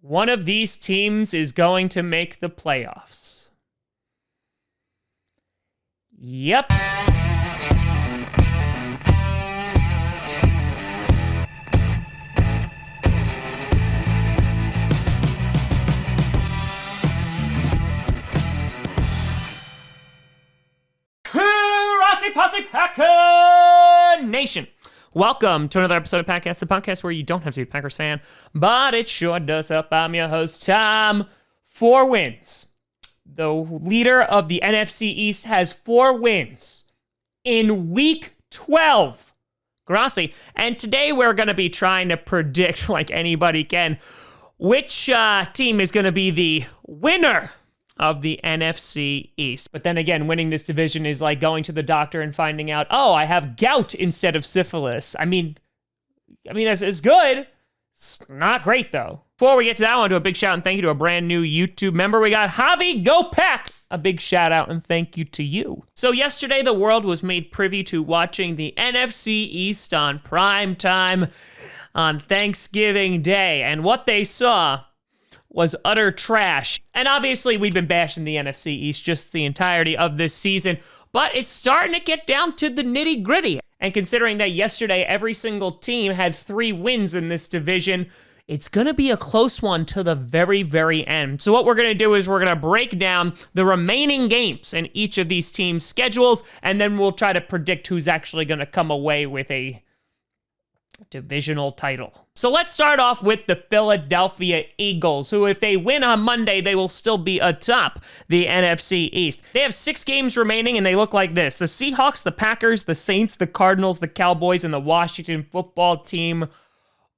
One of these teams is going to make the playoffs. Yep. Grossi Posse Packer Nation. Welcome to another episode of Podcast, the podcast where you don't have to be a Packers fan, but it sure does help. I'm your host, Tom. 4 wins. The leader of the NFC East has 4 wins in Week 12. Grossi. And today we're going to be trying to predict, like anybody can, which team is going to be the winner of the NFC East. But then again, winning this division is like going to the doctor and finding out, oh, I have gout instead of syphilis. I mean, it's good. It's not great, though. Before we get to that, I want to do a big shout out and thank you to a brand new YouTube member. We got Javi Go Pack. A big shout out and thank you to you. So yesterday, the world was made privy to watching the NFC East on prime time on Thanksgiving Day. And what they saw was utter trash. And obviously, we've been bashing the NFC East just the entirety of this season, but it's starting to get down to the nitty-gritty. And considering that yesterday, every single team had 3 wins in this division, it's going to be a close one to the very, very end. So what we're going to do is we're going to break down the remaining games in each of these teams' schedules, and then we'll try to predict who's actually going to come away with a divisional title. So let's start off with the Philadelphia Eagles, who if they win on Monday, they will still be atop the NFC East. They have 6 games remaining, and they look like this: the Seahawks, the Packers, the Saints, the Cardinals, the Cowboys, and the Washington football team.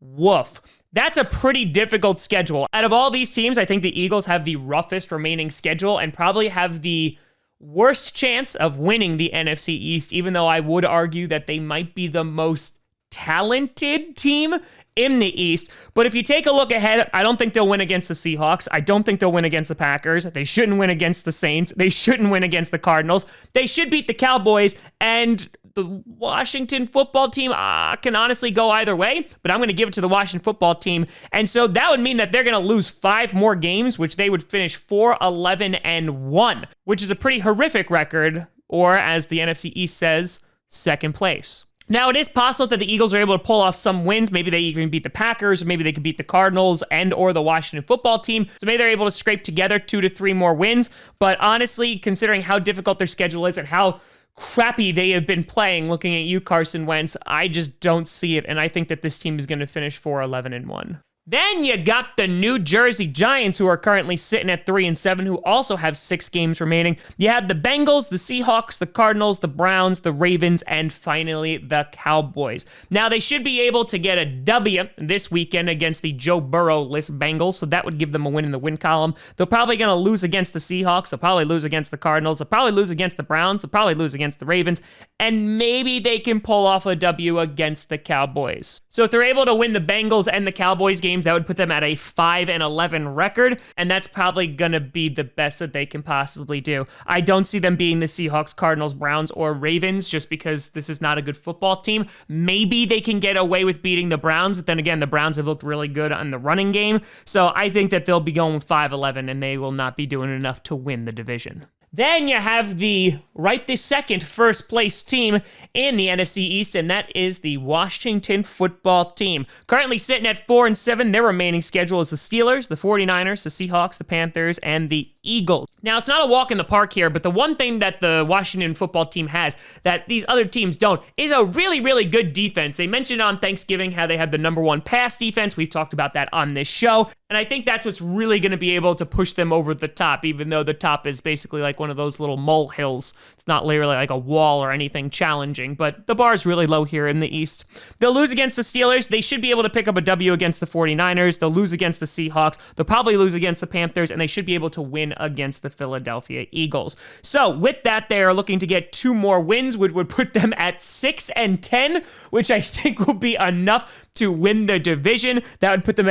Woof. That's a pretty difficult schedule. Out of all these teams, I think the Eagles have the roughest remaining schedule and probably have the worst chance of winning the NFC East, even though I would argue that they might be the most talented team in the East. But if you take a look ahead, I don't think they'll win against the Seahawks. I don't think they'll win against the Packers. They shouldn't win against the Saints. They shouldn't win against the Cardinals. They should beat the Cowboys, and the Washington football team can honestly go either way, but I'm going to give it to the Washington football team. And so that would mean that they're going to lose 5 more games, which they would finish 4-11-1, which is a pretty horrific record, or as the NFC East says, second place. Now, it is possible that the Eagles are able to pull off some wins. Maybe they even beat the Packers, or maybe they could beat the Cardinals and or the Washington football team. So maybe they're able to scrape together 2 to 3 more wins. But honestly, considering how difficult their schedule is and how crappy they have been playing, looking at you, Carson Wentz, I just don't see it. And I think that this team is going to finish 4-11-1. Then you got the New Jersey Giants, who are currently sitting at 3-7, who also have 6 games remaining. You have the Bengals, the Seahawks, the Cardinals, the Browns, the Ravens, and finally the Cowboys. Now, they should be able to get a W this weekend against the Joe Burrow-less Bengals, so that would give them a win in the win column. They're probably going to lose against the Seahawks. They'll probably lose against the Cardinals. They'll probably lose against the Browns. They'll probably lose against the Ravens. And maybe they can pull off a W against the Cowboys. So if they're able to win the Bengals and the Cowboys games, that would put them at a 5-11 record, and that's probably going to be the best that they can possibly do. I don't see them beating the Seahawks, Cardinals, Browns, or Ravens just because this is not a good football team. Maybe they can get away with beating the Browns, but then again, the Browns have looked really good on the running game, so I think that they'll be going 5-11, and they will not be doing enough to win the division. Then you have the right this second first place team in the NFC East, and that is the Washington football team. Currently sitting at 4-7, their remaining schedule is the Steelers, the 49ers, the Seahawks, the Panthers, and the Eagles. Now, it's not a walk in the park here, but the one thing that the Washington football team has that these other teams don't is a really, really good defense. They mentioned on Thanksgiving how they had the #1 pass defense. We've talked about that on this show, and I think that's what's really going to be able to push them over the top, even though the top is basically like one of those little molehills. It's not literally like a wall or anything challenging, but the bar is really low here in the East. They'll lose against the Steelers. They should be able to pick up a W against the 49ers. They'll lose against the Seahawks. They'll probably lose against the Panthers, and they should be able to win against the Philadelphia Eagles. So with that, they are looking to get 2 more wins, which would put them at 6-10, which I think will be enough to win the division. That would put them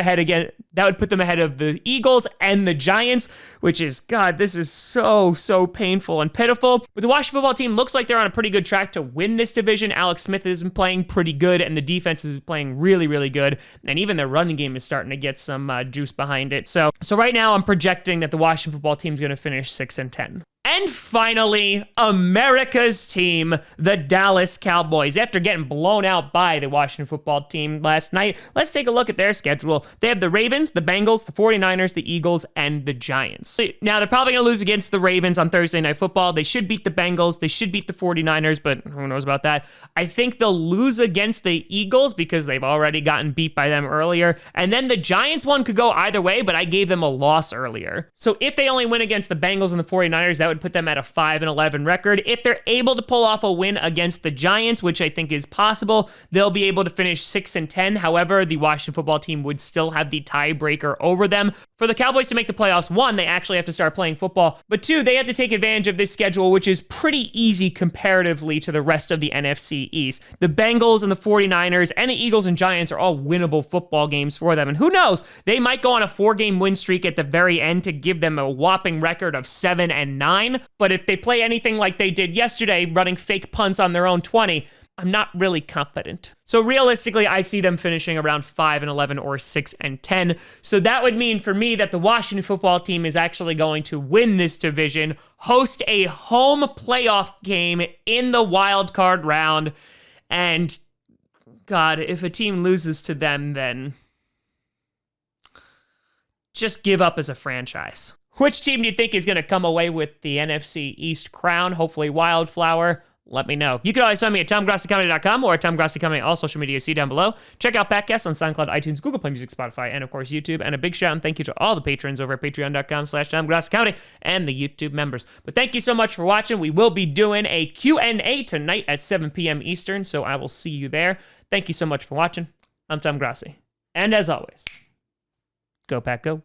put them ahead of the Eagles and the Giants, which is, God, this is so painful and pitiful. But the Washington football team looks like they're on a pretty good track to win this division. Alex Smith is playing pretty good, and the defense is playing really good. And even their running game is starting to get some juice behind it. So right now I'm projecting that the Washington football team is going to finish 6-10. And finally, America's team, the Dallas Cowboys. After getting blown out by the Washington football team last night, let's take a look at their schedule. They have the Ravens, the Bengals, the 49ers, the Eagles, and the Giants. Now, they're probably going to lose against the Ravens on Thursday Night Football. They should beat the Bengals. They should beat the 49ers, but who knows about that. I think they'll lose against the Eagles because they've already gotten beat by them earlier. And then the Giants one could go either way, but I gave them a loss earlier. So if they only win against the Bengals and the 49ers, that would put them at a 5-11 record. If they're able to pull off a win against the Giants, which I think is possible, they'll be able to finish 6-10. However, the Washington football team would still have the tiebreaker over them. For the Cowboys to make the playoffs, 1, they actually have to start playing football, but 2, they have to take advantage of this schedule, which is pretty easy comparatively to the rest of the NFC East. The Bengals and the 49ers and the Eagles and Giants are all winnable football games for them, and who knows, they might go on a 4-game win streak at the very end to give them a whopping record of 7-9, but if they play anything like they did yesterday, running fake punts on their own 20, I'm not really confident. So realistically, I see them finishing around 5-11 or 6-10. So that would mean for me that the Washington football team is actually going to win this division, host a home playoff game in the wild card round, and God, if a team loses to them, then just give up as a franchise. Which team do you think is going to come away with the NFC East crown? Hopefully Wildflower. Let me know. You can always find me at TomGrossiComedy.com or at TomGrossiComedy, all social media, see down below. Check out podcasts on SoundCloud, iTunes, Google Play Music, Spotify, and of course YouTube. And a big shout and thank you to all the patrons over at patreon.com/TomGrossiComedy and the YouTube members. But thank you so much for watching. We will be doing a Q&A tonight at 7 p.m. Eastern, so I will see you there. Thank you so much for watching. I'm Tom Grossi. And as always, go Pack Go.